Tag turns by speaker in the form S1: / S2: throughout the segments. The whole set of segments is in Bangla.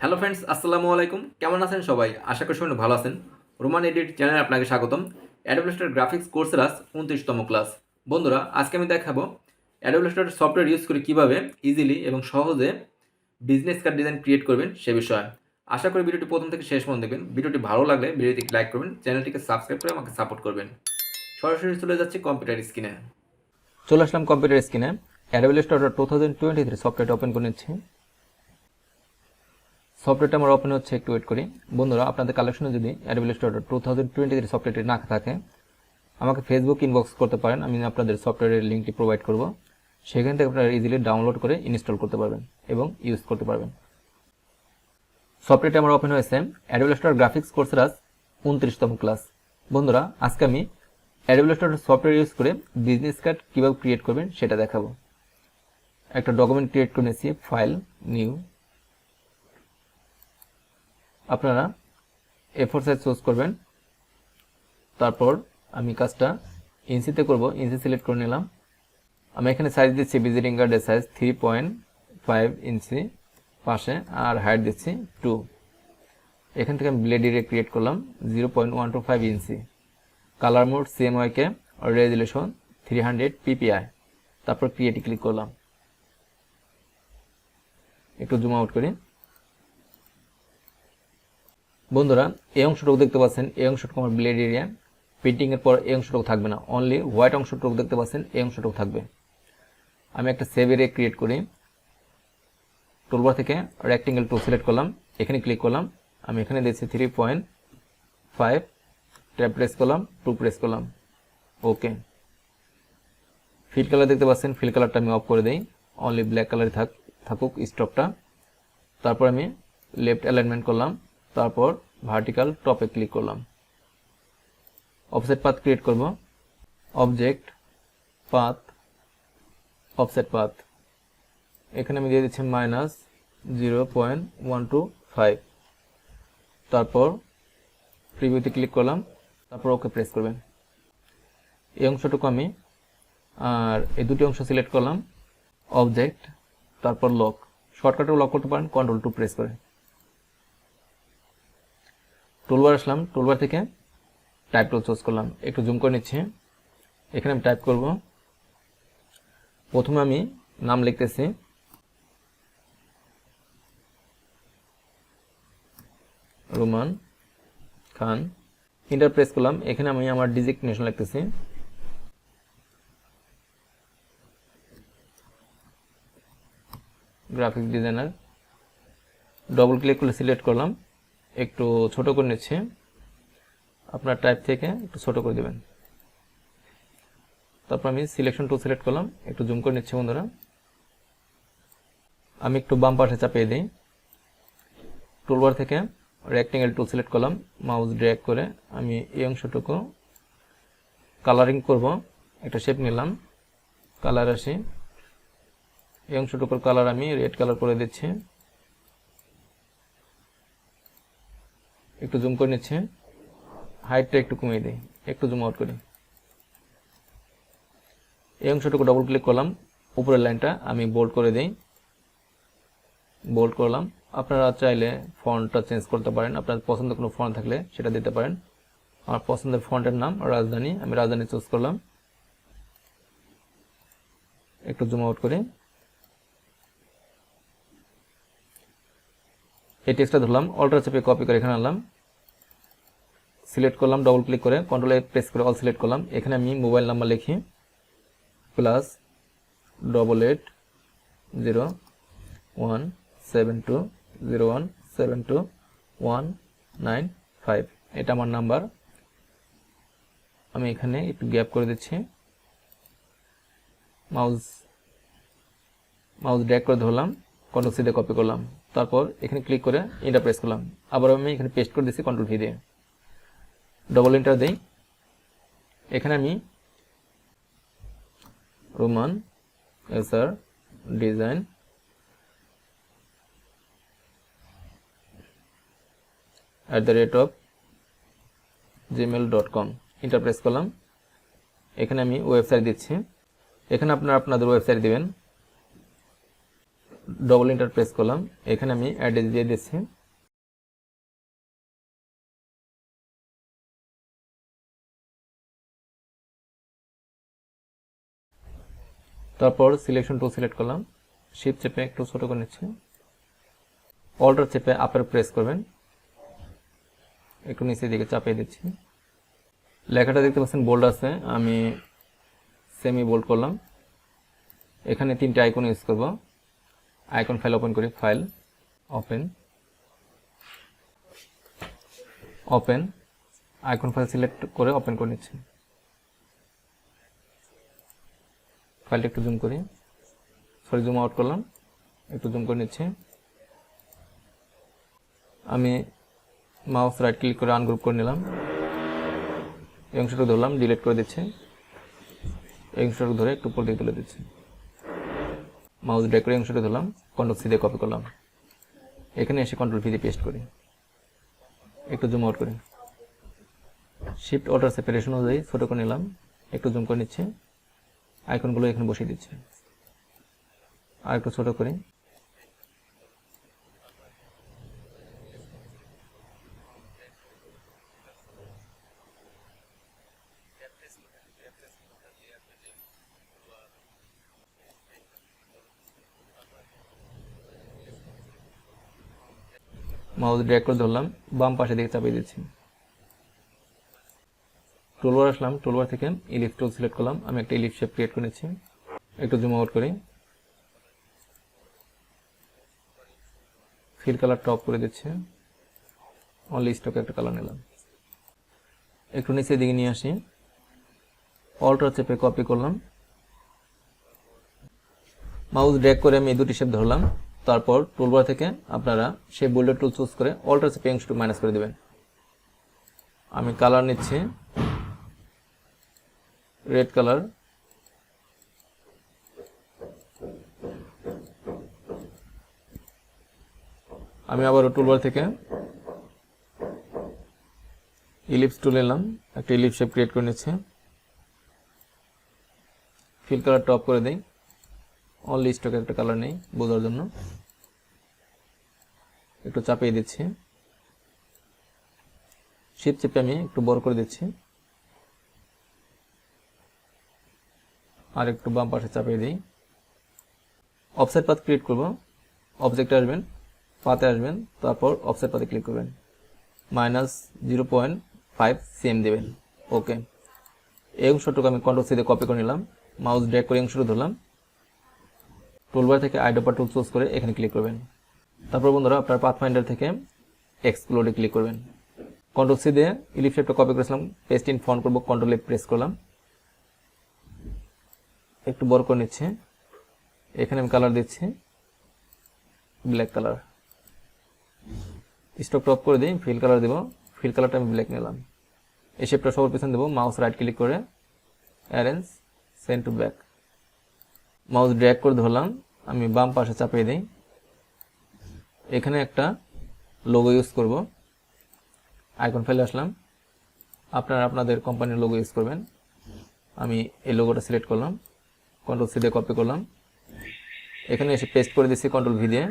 S1: হ্যালো ফ্রেন্ডস, আসসালামু আলাইকুম। কেমন আছেন সবাই? আশা করি সবাই ভালো আছেন। রোমান এডিট চ্যানেলে আপনাকে স্বাগতম। অ্যাডোবি ইলাস্ট্রেটর গ্রাফিক্স কোর্সের আজ 29তম ক্লাস। বন্ধুরা, আজকে আমি দেখাবো অ্যাডোবি ইলাস্ট্রেটর সফটওয়্যার ইউজ করে কীভাবে ইজিলি এবং সহজে বিজনেস কার্ড ডিজাইন ক্রিয়েট করবেন সে বিষয়ে। আশা করি ভিডিওটি প্রথম থেকে শেষ পর্যন্ত দেখবেন। ভিডিওটি ভালো লাগলে ভিডিওটিকে লাইক করবেন, চ্যানেলটিকে সাবস্ক্রাইব করে আমাকে সাপোর্ট করবেন। সরাসরি চলে যাচ্ছে কম্পিউটার স্ক্রিনে। চলে আসলাম কম্পিউটার স্ক্রিনে। অ্যাডোবি ইলাস্ট্রেটর 2023 সফটওয়্যারটা ওপেন করে নিচ্ছি। সফটওয়্যারটা আমার ওপেন হচ্ছে, একটু ওয়েট করি। বন্ধুরা, আপনাদের কালেকশনে যদি অ্যাডোবি ইলাস্ট্রেটর 2023 সফটওয়্যারটি না থাকে, আমাকে ফেসবুক ইনবক্স করতে পারেন। আমি আপনাদের সফটওয়্যারের লিঙ্কটি প্রোভাইড করব। সেখান থেকে আপনারা ইজিলি ডাউনলোড করে ইনস্টল করতে পারবেন এবং ইউজ করতে পারবেন। সফটওয়্যারটি আমার ওপেন হয়েছে। অ্যাডোবি ইলাস্ট্রেটর গ্রাফিক্স কোর্সের আজ 29তম ক্লাস। বন্ধুরা, আজকে আমি অ্যাডোবি ইলাস্ট্রেটর সফটওয়্যার ইউজ করে বিজনেস কার্ড কীভাবে ক্রিয়েট করবেন সেটা দেখাবো। একটা ডকুমেন্ট ক্রিয়েট করে নিয়েছি, ফাইল, নিউ। আপনারা A4 সাইজ চুজ করবেন। তারপর আমি কাজটা ইঞ্চিতে করব, ইঞ্চি সিলেক্ট করে নিলাম। আমি এখানে সাইজ দিচ্ছি ভিজিটিং কার্ডের সাইজ 3.5 ইঞ্চি পাশে, আর হাইট দিচ্ছি 2। এখান থেকে আমি ব্লেড এরিয়া ক্রিয়েট করলাম 0.125 inch. Colour mode CMYK, resolution 300 ppi। তারপর ক্রিয়েটে ক্লিক করলাম। একটু জুম আউট করি। বন্ধুরা, এই অংশটুকু দেখতে পাচ্ছেন, এই অংশটুকু আমার ব্লেড এরিয়া। প্রিন্টিং এর পর এই অংশটুকু থাকবে না, অনলি হোয়াইট অংশটুকু দেখতে পাচ্ছেন, এই অংশটুকু থাকবে। আমি একটা সেভ এরিয়া ক্রিয়েট করি। টুলবার থেকে রেক্টেঙ্গেল টুল সিলেক্ট করলাম, এখানে ক্লিক করলাম। আমি এখানে দিচ্ছি 3.5, ট্যাব প্রেস করলাম, 2 প্রেস করলাম, ওকে। ফিল কালার দেখতে পাচ্ছেন, ফিল কালারটা আমি অফ করে দেই, অনলি ব্ল্যাক কালারে থাকুক স্টকটা। তারপর আমি লেফট অ্যালাইনমেন্ট করলাম, তারপর ভার্টিক্যাল টপে ক্লিক করলাম। অফসেট পাথ ক্রিয়েট করব, অবজেক্ট, পাথ, অফসেট পাথ। এখানে আমি দিয়ে দিচ্ছি -0.125। তারপর প্রিভিউতে ক্লিক করলাম, তারপর ওকে প্রেস করবেন। এই অংশটুকু আমি আর এই দুটি অংশ সিলেক্ট করলাম, অবজেক্ট, তারপর লক। শর্টকাটেও লক করতে পারেন Ctrl+2 প্রেস করে। টুলবার আসলাম, টুলবার থেকে টাইপ টুল চুজ করলাম, একটু জুম করে নিচ্ছি। এখানে আমি টাইপ করব। প্রথমে আমি নাম লিখতেছি, রোমান খান। এন্টার প্রেস করলাম। এখানে আমি আমার ডিজিগনেশন লিখতেছি, গ্রাফিক ডিজাইনার। ডবল ক্লিক করে সিলেক্ট করলাম, একটু ছোট করে নিচ্ছি। আপনার টাইপ থেকে একটু ছোট করে দেবেন। তারপর আমি সিলেকশন টুল সিলেক্ট করলাম, একটু জুম করে নিচ্ছি। বন্ধুরা, আমি একটু বাম পাশে চাপিয়ে দিই। টুলবার থেকে রেক্টেঙ্গেল টুল সিলেক্ট করলাম, মাউস ড্র্যাগ করে আমি এই অংশটুকু কালারিং করব। একটা শেপ নিলাম, কালার আসি। এই অংশটুকুর কালার আমি রেড কালার করে দিচ্ছি। একটু জুম করে নিচ্ছি, হাইটটা একটু কমিয়ে দিই, একটু জুম আউট করি। এই অংশটুকু ডবল ক্লিক করলাম, উপরের লাইনটা আমি বোল্ড করে দিই, বোল্ড করলাম। আপনারা চাইলে ফন্টটা চেঞ্জ করতে পারেন, আপনার পছন্দের কোনো ফন্ট থাকলে সেটা দিতে পারেন। আমার পছন্দের ফন্টের নাম রাজধানী, আমি রাজধানী চুজ করলাম। একটু জুম আউট করি। এই টেক্সটটা ধরলাম, অল্টার চেপে কপি করে এখানে আনলাম, সিলেক্ট করলাম, ডবল ক্লিক করে Ctrl+A প্রেস করে অল সিলেক্ট করলাম। এখানে আমি মোবাইল নাম্বার লিখি, +88017201729195। এটা আমার নাম্বার। আমি এখানে একটু গ্যাপ করে দিচ্ছি, মাউস ড্র্যাগ করে ধরলাম, Ctrl+C দিয়ে কপি করলাম। তারপর এখানে ক্লিক করে এন্টার প্রেস করলাম। আবার আমি এখানে পেস্ট করে দিচ্ছি Ctrl+V দিয়ে, ডবল এন্টার দেই। এখানে আমি Roman SR design @gmail.com enter press করলাম। এখানে আমি ওয়েবসাইট দিচ্ছি। এখানে আপনারা আপনাদের ওয়েবসাইট দিবেন। ডবল এন্টার প্রেস করলাম, এখানে আমি অ্যাড্রেস দিয়ে দিচ্ছি। তারপর সিলেকশন টুল সিলেক্ট করলাম, শিফট চেপে একটু ছোট করে নিচ্ছি, অল্টার চেপে আপার প্রেস করবেন, একটু নিচের দিকে চাপিয়ে দিচ্ছি। লেখাটা দেখতে পাচ্ছেন বোল্ড আছে, আমি সেমি বোল্ড করলাম। এখানে 3টে আইকন ইউজ করব। আইকন ফাইল ওপেন করি, file open, open icon file select করে ওপেন করে নিচ্ছি। ফাইলটা একটু জুম করি, জুম আউট করলাম, একটু জুম করে নিচ্ছি। আমি মাউস রাইট ক্লিক করে আনগ্রুপ করে নিলাম, এই অংশটা ধরলাম, ডিলিট করে দিচ্ছি। এই অংশটা ধরে একটু উপর দিকে তুলে দিচ্ছি। মাউস ড্র্যাগ করে অংশটা ধরলাম, কন্ট্রোল সি দিয়ে কপি করলাম। এখানে এসে কন্ট্রোল ভি দিয়ে পেস্ট করি, একটু জুম আউট করি। শিফট অল্টার সেপারেশন অনুযায়ী ছোট করে নিলাম, একটু জুম করে নিচ্ছি। আইকনগুলো এখানে বসিয়ে দিচ্ছি, আর একটু ছোট করি। মাউস ড্র্যাগ করে ধরলাম, বাম পাশে দিকে চাপিয়ে দিচ্ছি। টুলবার আসলাম, টুলবার থেকে ইলিপস টুল সিলেক্ট করলাম, আমি একটা ইলিপস শেপ ক্রিয়েট করে নিচ্ছি। একটু জুম আউট করি, ফিল কালার টপ করে দিচ্ছি, অনলি স্টকে একটা কালার নিলাম। একটু নিচের দিকে নিয়ে আসি, অল্টার চেপে কপি করলাম, মাউস ড্র্যাগ করে আমি এই দুটি শেপ ধরলাম। তারপর টুলবার থেকে আপনারা শেপ বোল্ডার টুল চুজ করে অল্টার চেপে অংশটুকু মাইনাস করে দেবেন। আমি কালার নিচ্ছি, রেড কালার, আমি আবারও টুলবার থেকে ইলিপস টুল নিলাম, একটা ইলিপস শেপ ক্রিয়েট করে নিচ্ছি। ফিল কালার টপ করে দেই, অনলি স্টকে একটা কালার নেই বোঝার জন্য, একটু চাপিয়ে দিচ্ছি। শিফট চেপে আমি একটু বড় করে দিচ্ছি, আর একটু বাম পাশে চাপিয়ে দিই। অফসেট পাথ ক্রিয়েট করব, অবজেক্টে আসবেন, পাতে আসবেন, তারপর অফসেট পাথে ক্লিক করবেন, -0.5 cm দেবেন। ওকে, এই অংশটুকু আমি কন্ট্রোল সি দিয়ে কপি করে নিলাম, মাউস ড্র্যাগ করে অংশটুকু ধরলাম, টুলবার থেকে আইডোপার টুল চুজ করে এখানে ক্লিক করবেন। তারপর বন্ধুরা আপনার পাথ ফাইন্ডার থেকে এক্সপ্লোডে ক্লিক করবেন। কন্ট্রোল সি দিয়ে ইলিপস শেপটা কপি করেছিলাম, পেস্ট ইন ফন্ট করব, কন্ট্রোল এ প্রেস করলাম, একটু বড় করে নিচ্ছি। এখানে আমি কালার দিচ্ছি ব্ল্যাক কালার, স্টক টপ করে দিই, ফিল কালার দেব, ফিল কালারটা আমি ব্ল্যাক নিলাম। এই শেপটা সবার পিছনে দেবো, মাউস রাইট ক্লিক করে arrange send to back, mouse drag করে ধরলাম, আমি বাম পাশে চাপিয়ে দিই। এখানে একটা লোগো ইউজ করব, আইকন ফাইলে আসলাম, আপনারা আপনাদের কোম্পানির লোগো ইউজ করবেন। আমি এই লোগোটা সিলেক্ট করলাম, কন্ট্রোল সি দিয়ে কপি করলাম, এখানে এসে পেস্ট করে দিচ্ছি কন্ট্রোল ভি দিয়ে।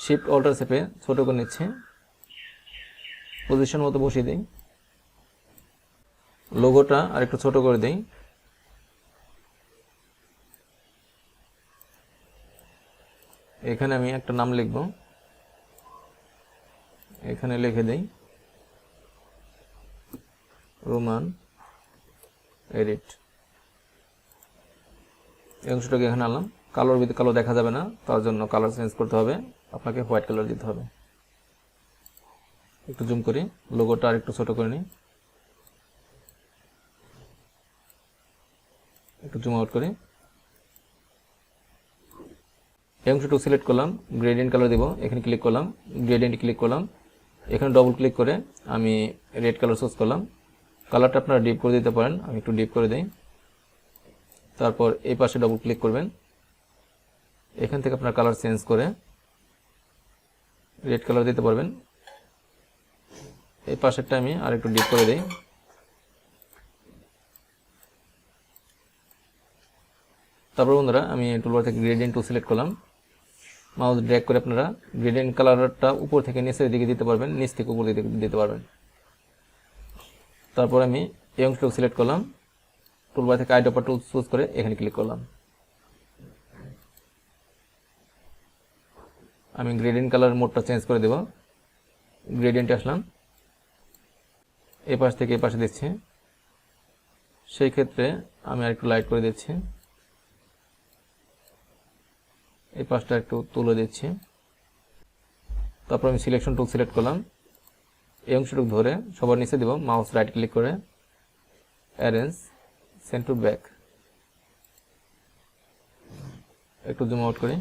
S1: শিফট অল্টার চেপে ছোট করে নিচ্ছি, পজিশন মতো বসিয়ে দিই, লোগোটা আর একটু ছোট করে দিই। এখানে আমি একটা নাম লিখব, এখানে লিখে দেই রোমান এডিট। এই অংশটাকে এখানে আনলাম, কালোর ভিতরে কালো দেখা যাবে না, তার জন্য কালার চেঞ্জ করতে হবে, আপনাকে হোয়াইট কালার দিতে হবে। একটু জুম করি, লোগোটা আর একটু ছোট করে নিই, একটু জুম আউট করি। এই অংশটুকু সিলেক্ট করলাম, গ্রেডিয়েন্ট কালার দিব, এখানে ক্লিক করলাম, গ্রেডিয়েন্টে ক্লিক করলাম, এখানে ডবল ক্লিক করে আমি রেড কালার চুজ করলাম। কালারটা আপনারা ডিপ করে দিতে পারেন, আমি একটু ডিপ করে দিই। তারপর এই পাশে ডবল ক্লিক করবেন, এখান থেকে আপনার কালার চেঞ্জ করে রেড কালার দিতে পারবেন। এই পাশেরটা আমি আর একটু ডিপ করে দিই। তারপর বন্ধুরা আমি টুলবার থেকে গ্রেডিয়েন্ট টুল সিলেক্ট করলাম, মাউস ড্র্যাগ করে আপনারা গ্রেডিয়েন্ট কালারটা উপর থেকে নিচের দিকে দিতে পারবেন, নিচ থেকে উপর দিকে দিতে পারবেন। তারপর আমি এই অংশটুকু সিলেক্ট করলাম, টুলবার থেকে আইড্রপার টুল চুজ করে এখানে ক্লিক করলাম। আমি গ্রেডিয়েন্ট কালার মোডটা চেঞ্জ করে দেব। গ্রেডিয়েন্টে আসলাম, এই পাশ থেকে এই পাশে দিচ্ছি, সেই ক্ষেত্রে আমি আরেকটু লাইট করে দিচ্ছি, এই পাশটা একটু তুলে দিচ্ছি। তারপর আমি সিলেকশন টুল সিলেক্ট করলাম, এই অংশটুকু ধরে সবার নিচে দেব, মাউস রাইট ক্লিক করে অ্যারেঞ্জ সেন্ড টু ব্যাক, একটু জুম আউট করি।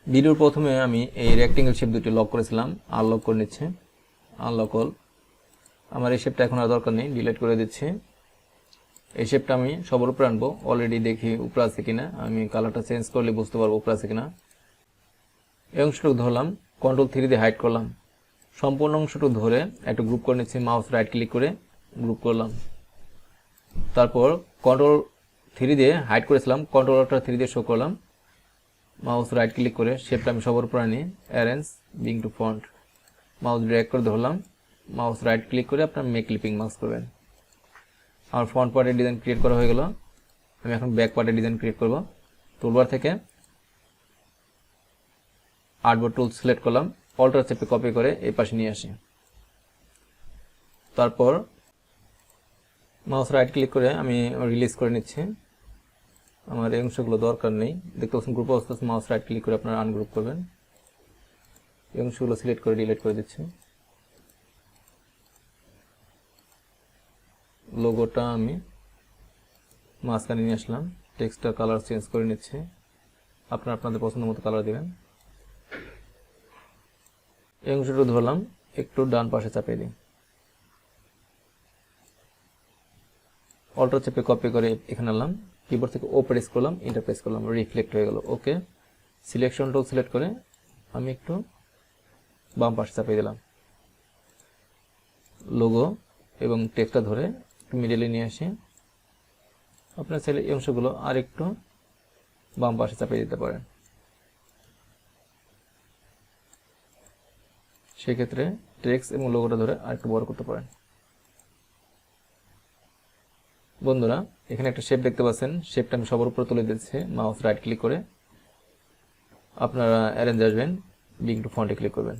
S1: ভিডিওর প্রথমে আমি এই রেক্টেঙ্গেল শেপ দুটি লক করেছিলাম, আনলক করে নিচ্ছি, আনলক অল। আমার এই শেপটা এখন আর দরকার নেই, ডিলিট করে দিচ্ছি। এই শেপটা আমি সবার উপরে আনবো, অলরেডি দেখি উপরে আছে কিনা, আমি কালারটা চেঞ্জ করলে বুঝতে পারবো উপরে আছে কিনা। এই অংশটুকু ধরলাম, Ctrl+3 দিয়ে হাইড করলাম, সম্পূর্ণ অংশটুকু ধরে একটা গ্রুপ করে নিচ্ছি, মাউস রাইট ক্লিক করে গ্রুপ করলাম। তারপর Ctrl+3 দিয়ে হাইড করেছিলাম, Ctrl+3 দিয়ে শো করলাম, মাউস রাইট ক্লিক করে শেপটা আমি সবার উপরে আনি, arrange bring to front, mouse drag করে ধরলাম, মাউস রাইট ক্লিক করে আপনার মেক ক্লিপিং মাউস করবেন। আমার ফ্রন্ট পার্টের ডিজাইন ক্রিয়েট করা হয়ে গেল। আমি এখন ব্যাক পার্টের ডিজাইন ক্রিয়েট করব। টুলবার থেকে আর্টবোর্ড টুল সিলেক্ট করলাম, অল্টার চেপে কপি করে এই পাশে নিয়ে আসি। তারপর মাউস রাইট ক্লিক করে আমি রিলিজ করে নিচ্ছি, আমার এই অংশগুলো দরকার নেই। দেখতে পাচ্ছেন গ্রুপ অবস্থা, মাউস রাইট ক্লিক করে আপনারা আনগ্রুপ করবেন। এই অংশগুলো সিলেক্ট করে ডিলিট করে দিচ্ছি। লোগোটা আমি মাঝখানে নিয়ে আসলাম, টেক্সটটা কালার চেঞ্জ করে নিচ্ছি, আপনারা আপনাদের পছন্দ মতো কালার দেবেন। এই অংশটা ধরলাম, একটু ডান পাশে চাপিয়ে দিই, অল্টার চেপে কপি করে এখানে আনলাম, কিবোর্ড থেকে ও প্রেস করলাম, এন্টার প্রেস করলাম, রিফ্লেক্ট হয়ে গেল। ওকে, সিলেকশন টুল সিলেক্ট করে আমি একটু বাম পাশে চাপিয়ে দিলাম, লোগো এবং টেক্সটটা ধরে একটু মিডলে নিয়ে আসি। আপনার চাইলে এই অংশগুলো আর একটু বাম পাশে চাপিয়ে দিতে পারেন, সেক্ষেত্রে টেক্সট এবং লোগোটা ধরে আর একটু বড় করতে পারেন। বন্ধুরা, এখানে একটা শেপ দেখতে পাচ্ছেন, শেপটা আমি সবার উপরে তুলে দিচ্ছি, মাউস রাইট ক্লিক করে আপনারা অ্যারেঞ্জ আসবেন, বিং টু ফন্টে ক্লিক করবেন।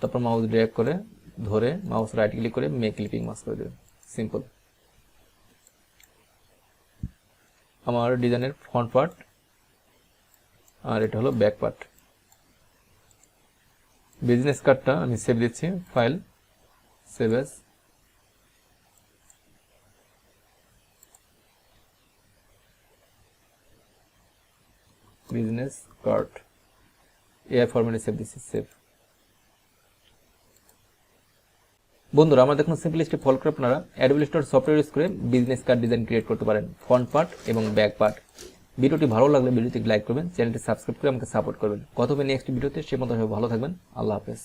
S1: তারপর মাউস ড্র্যাগ করে ধরে মাউস রাইট ক্লিক করে মেক ক্লিপিং মাস্ক করে দেবেন, সিম্পল। আমার ডিজাইনের ফ্রন্ট পার্ট আর এটা হলো ব্যাক পার্ট। বিজনেস কার্ডটা আমি সেভ দিচ্ছি, file, save S, business card AI ফরম্যাটে সেভ দিচ্ছি, সেভ। বন্ধুরা, আমরা দেখুন সিম্পল স্টেপ ফলো করে আপনারা Adobe Illustrator সফটওয়্যার ইউজ করে বিজনেস কার্ড ডিজাইন ক্রিয়েট করতে পারেন, ফ্রন্ট পার্ট এবং ব্যাক পার্ট। ভিডিওটি ভালো লাগলে ভিডিওটি লাইক করবেন, চ্যানেলটি সাবস্ক্রাইব করে আমাকে সাপোর্ট করবেন। কথা হবে নেক্সট ভিডিওতে, সে মতো ভালো থাকবেন, আল্লাহ হাফেজ।